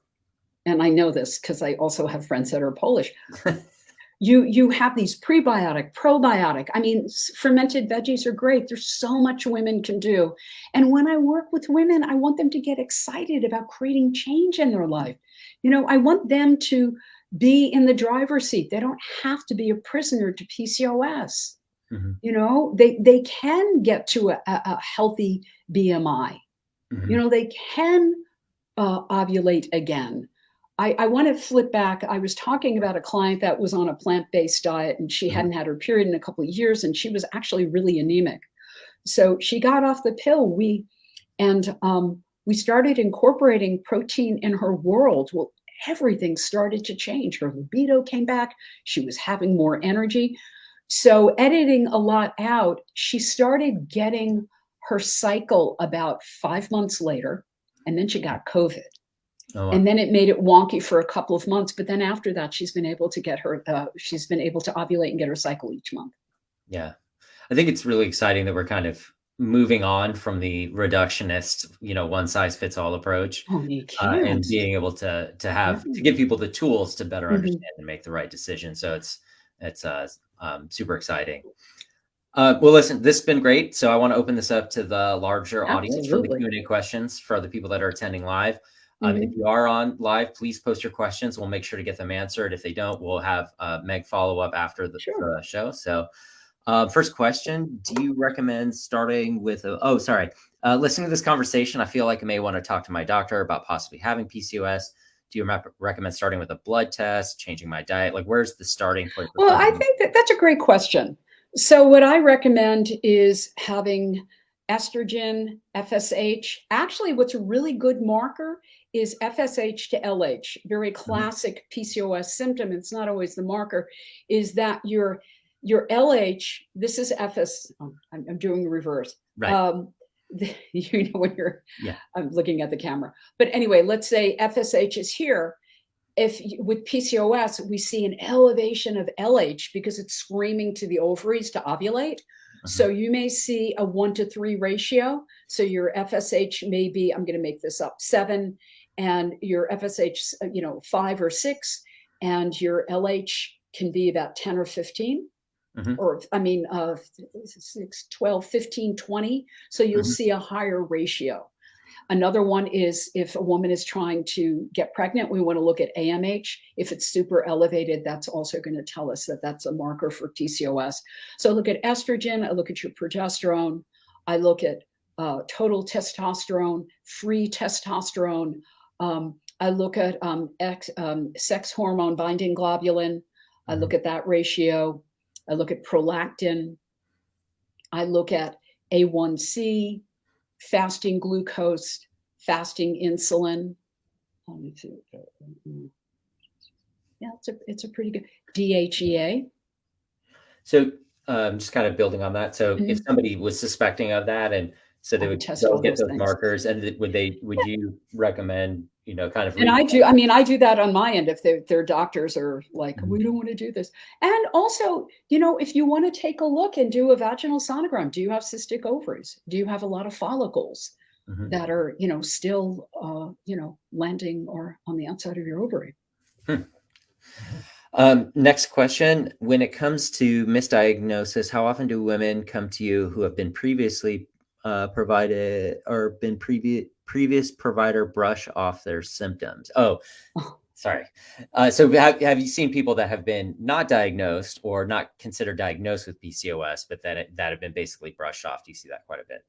And I know this because I also have friends that are Polish. You have these prebiotic, probiotic. I mean, fermented veggies are great. There's so much women can do. And when I work with women, I want them to get excited about creating change in their life. I want them to be in the driver's seat. They don't have to be a prisoner to PCOS. Mhm. They can get to a healthy BMI. Mhm. They can ovulate again. I want to flip back. I was talking about a client that was on a plant-based diet and she Mhm. hadn't had her period in a couple of years and she was actually really anemic. So she got off the pill. We started incorporating protein in her world. Well, everything started to change. Her libido came back. She was having more energy. So editing a lot out, she started getting her cycle about 5 months later, and then she got COVID. Oh, wow. And then it made it wonky for a couple of months. But then after that, she's been able to ovulate and get her cycle each month. Yeah. I think it's really exciting that we're kind of moving on from the reductionist, one size fits all approach, Oh, you and can't. being able to Yeah. give people the tools to better Mhm. understand and make the right decision. So it's super exciting. Well, listen, this has been great. So I want to open this up to the larger audience for the Absolutely. Q&A questions for the people that are attending live. If Mhm. you are on live, please post your questions. We'll make sure to get them answered. If they don't, we'll have Meg follow up after the Sure. show. So first question, do you recommend starting with listening to this conversation, I feel like I may want to talk to my doctor about possibly having PCOS. Do you recommend starting with a blood test, changing my diet? Like, where's the starting point for Well, I somebody? think that that's a great question. So, what I recommend is having estrogen, FSH. Actually, what's a really good marker is FSH to LH. Very Mhm. classic PCOS symptom. It's not always the marker, is that your LH, this is FS. I'm doing the reverse. Right. When you're, Yeah. I'm looking at the camera. But anyway, let's say FSH is here. If with PCOS, we see an elevation of LH because it's screaming to the ovaries to ovulate. So you may see a 1-to-3 ratio. So your FSH may be, I'm going to make this up, 7, and your FSH, 5 or 6, and your LH can be about 10 or 15. Or 6, 12, 15, 20. So you'll see a higher ratio. Another one is if a woman is trying to get pregnant, we want to look at AMH. If it's super elevated, that's also going to tell us that that's a marker for PCOS. So I look at estrogen, I look at your progesterone, I look at total testosterone, free testosterone. I look at sex hormone binding globulin. I look at that ratio. I look at prolactin. I look at A1C, fasting glucose, fasting insulin. Yeah, it's a pretty good DHEA. So just kind of building on that. So if somebody was suspecting of that, and so they would go get those markers, and would you recommend, kind of? And I do that on my end. If their doctors are like, we don't want to do this. And also, if you want to take a look and do a vaginal sonogram, do you have cystic ovaries? Do you have a lot of follicles that are, still, landing or on the outside of your ovary? Next question. When it comes to misdiagnosis, how often do women come to you who have been previously provided or been previous provider brush off their symptoms? Oh, sorry. So have you seen people that have been not diagnosed or not considered diagnosed with PCOS, but that have been basically brushed off? Do you see that quite a bit?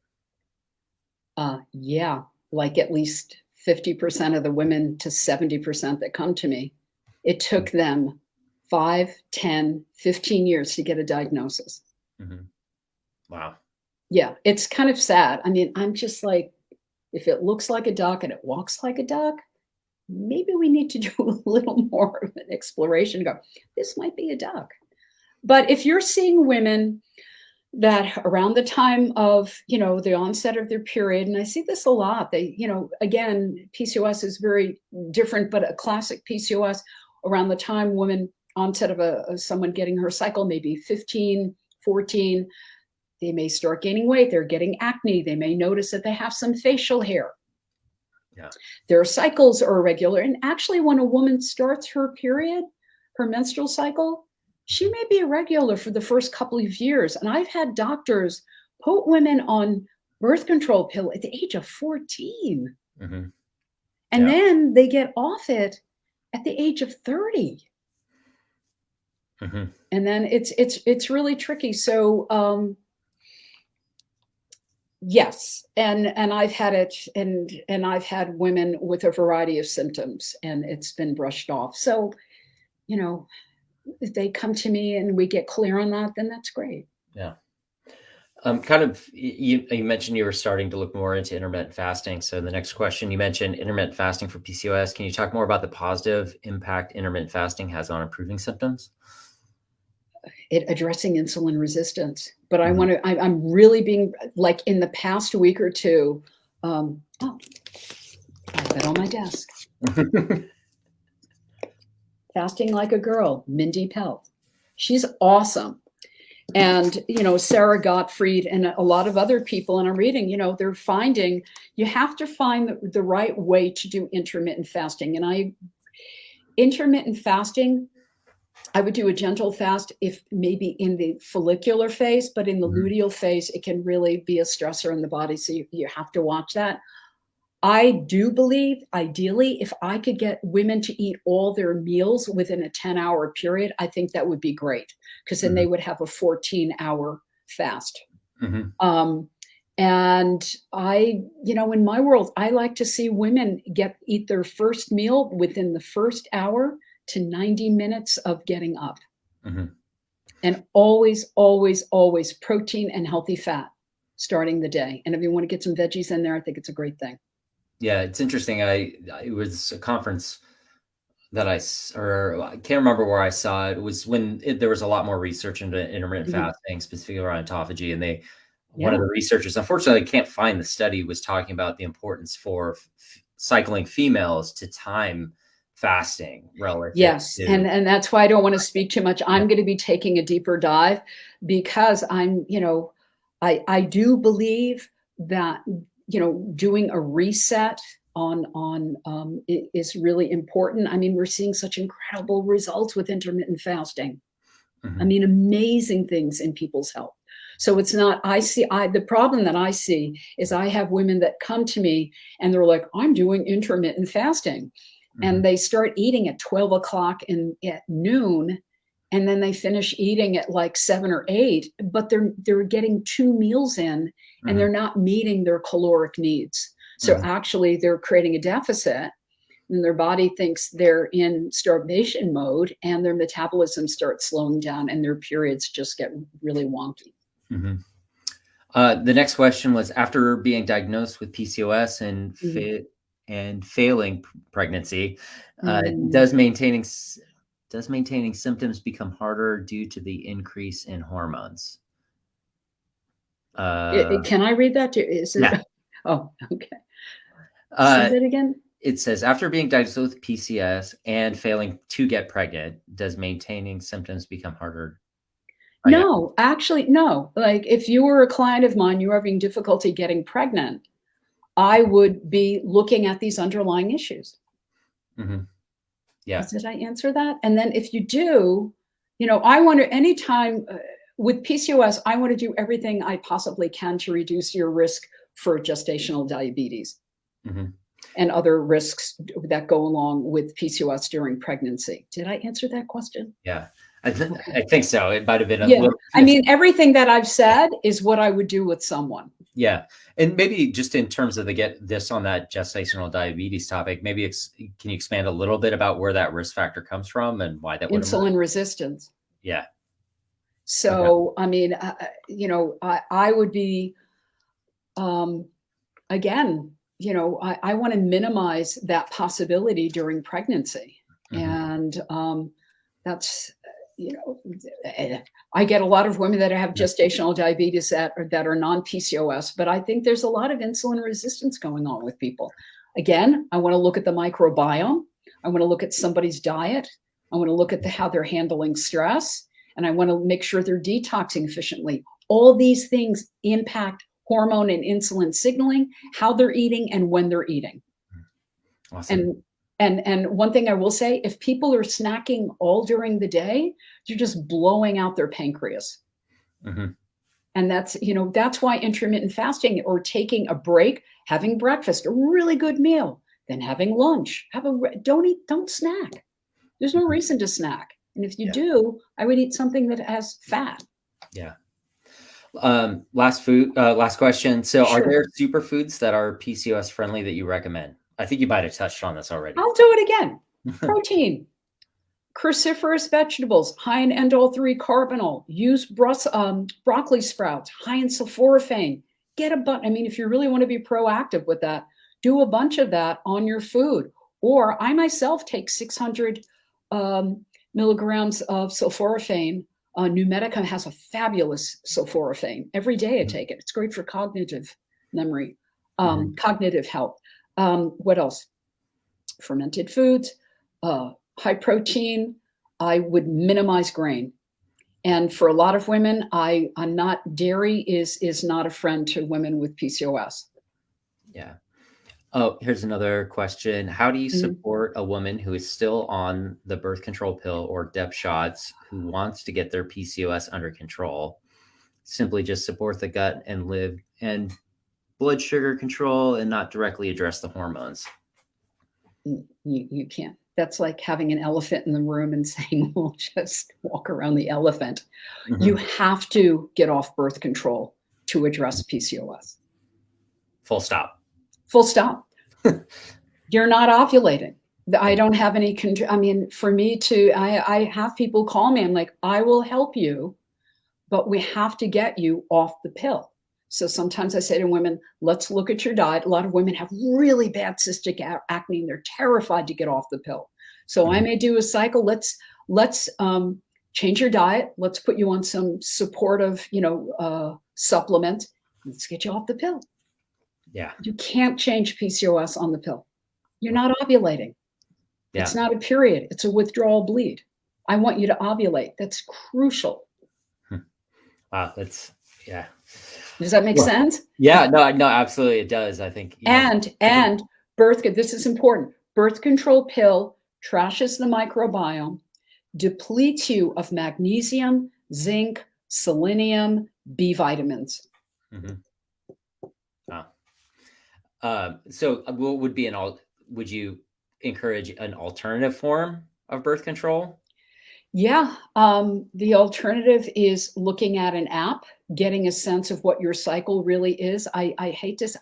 Yeah, like at least 50% of the women to 70% that come to me, it took them 5, 10, 15 years to get a diagnosis. Wow. Yeah, it's kind of sad. I mean, I'm just like, if it looks like a duck and it walks like a duck, maybe we need to do a little more of an exploration. Go, this might be a duck. But if you're seeing women that around the time of, the onset of their period, and I see this a lot, they, again, PCOS is very different, but a classic PCOS around the time women onset of someone getting her cycle, maybe 15, 14, they may start gaining weight. They're getting acne. They may notice that they have some facial hair. Yeah. Their cycles are irregular. And actually, when a woman starts her period, her menstrual cycle, she may be irregular for the first couple of years. And I've had doctors put women on birth control pill at the age of 14. And then they get off it at the age of 30. And then it's really tricky. So, yes. And I've had it and I've had women with a variety of symptoms and it's been brushed off. So, if they come to me and we get clear on that, then that's great. Yeah. You mentioned you were starting to look more into intermittent fasting. So the next question, you mentioned intermittent fasting for PCOS. Can you talk more about the positive impact intermittent fasting has on improving symptoms? Addressing insulin resistance. But I'm really being like in the past week or two. I have it on my desk. Fasting Like a Girl, Mindy Pelt. She's awesome. And, Sarah Gottfried and a lot of other people, and I'm reading, they're finding, you have to find the right way to do intermittent fasting. And intermittent fasting, I would do a gentle fast if maybe in the follicular phase, but in the luteal phase, it can really be a stressor in the body. So you have to watch that. I do believe, ideally, if I could get women to eat all their meals within a 10-hour period, I think that would be great because then they would have a 14-hour fast. And I, in my world, I like to see women eat their first meal within the first hour to 90 minutes of getting up. And always, always, always protein and healthy fat starting the day. And if you want to get some veggies in there, I think it's a great thing. Yeah, it's interesting. It was a conference that or I can't remember where I saw it, was when there was a lot more research into intermittent Mhm. fasting, specifically around autophagy. And one of Yeah. the researchers, unfortunately, I can't find the study, was talking about the importance for cycling females to time fasting relative Yes, to. and that's why I don't want to speak too much. I'm going to be taking a deeper dive because I do believe that doing a reset is really important. I mean, we're seeing such incredible results with intermittent fasting. I Mhm. mean, amazing things in people's health. So it's not, the problem that I see is I have women that come to me and they're like, I'm doing intermittent fasting. And Mhm. they start eating at 12 o'clock at noon. And then they finish eating at like 7 or 8, but they're getting 2 meals in and Mhm. they're not meeting their caloric needs. So Mhm. actually they're creating a deficit and their body thinks they're in starvation mode and their metabolism starts slowing down and their periods just get really wonky. Mhm. The next question was, after being diagnosed with PCOS Mhm. and failing pregnancy, Mm. does maintaining symptoms become harder due to the increase in hormones? Uh, Can I read that? Is it? yeah. Oh, okay. Say Uh, that again. it says, after being diagnosed with PCS and failing to get pregnant, does maintaining symptoms become harder? Yeah. No, actually, no. Like if you were a client of mine, you were having difficulty getting pregnant, I would be looking at these underlying issues. Hmm. Yeah. Did I answer that? And then if you do, I want to, anytime with PCOS, I want to do everything I possibly can to reduce your risk for gestational diabetes Hmm. and other risks that go along with PCOS during pregnancy. Did I answer that question? Yeah. Okay. I think so. It might have been a Yeah. little. I mean, everything that I've said is what I would do with someone. Yeah. And maybe just in terms of get this on that gestational diabetes topic, maybe can you expand a little bit about where that risk factor comes from and why that would emerge? Insulin resistance. Yeah. Okay. So, I mean, I would be, um, again, I want to minimize that possibility during pregnancy. Hmm. And that's, I get a lot of women that have Yeah. gestational diabetes that are non-PCOS, but I think there's a lot of insulin resistance going on with people. Again, I want to look at the microbiome. I want to look at somebody's diet. I want to look at how they're handling stress. And I want to make sure they're detoxing efficiently. All these things impact hormone and insulin signaling, how they're eating, and when they're eating. Awesome. And and one thing I will say, if people are snacking all during the day, you're just blowing out their pancreas. Hmm. And that's why intermittent fasting or taking a break, having breakfast, a really good meal, then having lunch, don't snack. There's no Hmm. reason to snack. And if you Yeah. do, I would eat something that has fat. Yeah. Last question. So are Sure. there superfoods that are PCOS friendly that you recommend? I think you might have touched on this already. I'll do it again. Protein, cruciferous vegetables, high in endol-3 carbonyl. Use broccoli sprouts, high in sulforaphane. Get a bunch. I mean, if you really want to be proactive with that, do a bunch of that on your food. Or I myself take 600 milligrams of sulforaphane. Numedica has a fabulous sulforaphane. Every day I take it. It's great for cognitive memory, Mhm. cognitive health. What else? Fermented foods, high protein. I would minimize grain. And for a lot of women, I'm not dairy is not a friend to women with PCOS. Yeah. Oh, here's another question. How do you Mhm. support a woman who is still on the birth control pill or DEP shots who wants to get their PCOS under control? Simply just support the gut and live and blood sugar control and not directly address the hormones. You can't. That's like having an elephant in the room and saying, "We'll just walk around the elephant." You Mhm. have to get off birth control to address PCOS. Full stop. Full stop. You're not ovulating. I Yeah. don't have any I mean, for me to I have people call me, I'm like, "I will help you, but we have to get you off the pill." So sometimes I say to women, let's look at your diet. A lot of women have really bad cystic acne and they're terrified to get off the pill. So I may do a cycle. Let's change your diet. Let's put you on some supportive, supplement. Let's get you off the pill. Yeah. You can't change PCOS on the pill. You're not ovulating. Yeah. It's not a period. It's a withdrawal bleed. I want you to ovulate. That's crucial. Wow. That's, yeah. Does that make sense? Yeah, no, absolutely. It does. I think. And this is important. Birth control pill trashes the microbiome, depletes you of magnesium, zinc, selenium, B vitamins. So what would be would you encourage an alternative form of birth control? Yeah. The alternative is looking at an app, getting a sense of what your cycle really is. I hate this.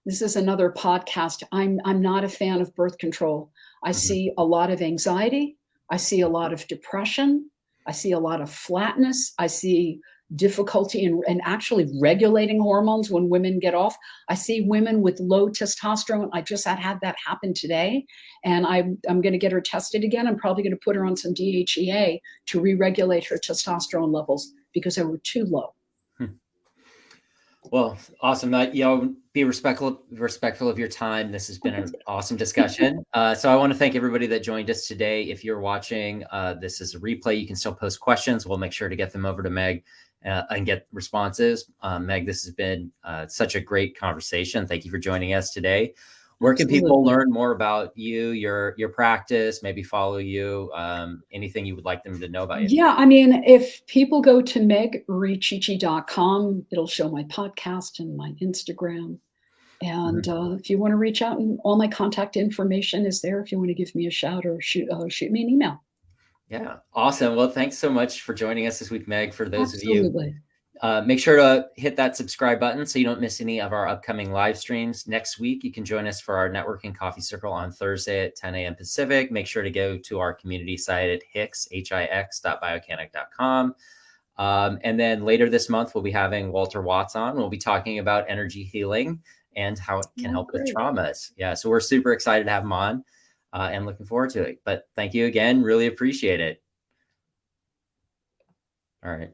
This is another podcast. I'm not a fan of birth control. I see a lot of anxiety. I see a lot of depression. I see a lot of flatness. I see difficulty in actually regulating hormones when women get off. I see women with low testosterone. I just had that happen today, and I'm going to get her tested again. I'm probably going to put her on some DHEA to re-regulate her testosterone levels because they were too low. Well, awesome. Be respectful of your time. This has been an awesome discussion. So I want to thank everybody that joined us today. If you're watching, this is a replay. You can still post questions. We'll make sure to get them over to Meg and get responses. Meg, this has been such a great conversation. Thank you for joining us today. Where can people learn more about you, your practice, maybe follow you, anything you would like them to know about you? Yeah, I mean, if people go to megrichichi.com, it'll show my podcast and my Instagram. And if you want to reach out, and all my contact information is there if you want to give me a shout or shoot me an email. Yeah, awesome. Well, thanks so much for joining us this week, Meg. For those of you, make sure to hit that subscribe button so you don't miss any of our upcoming live streams. Next week, you can join us for our networking coffee circle on Thursday at 10 a.m. Pacific. Make sure to go to our community site at hix.biocanic.com. And then later this month, we'll be having Walter Watts on. We'll be talking about energy healing and how it can help with traumas. Yeah, so we're super excited to have him on and looking forward to it. But thank you again. Really appreciate it. All right.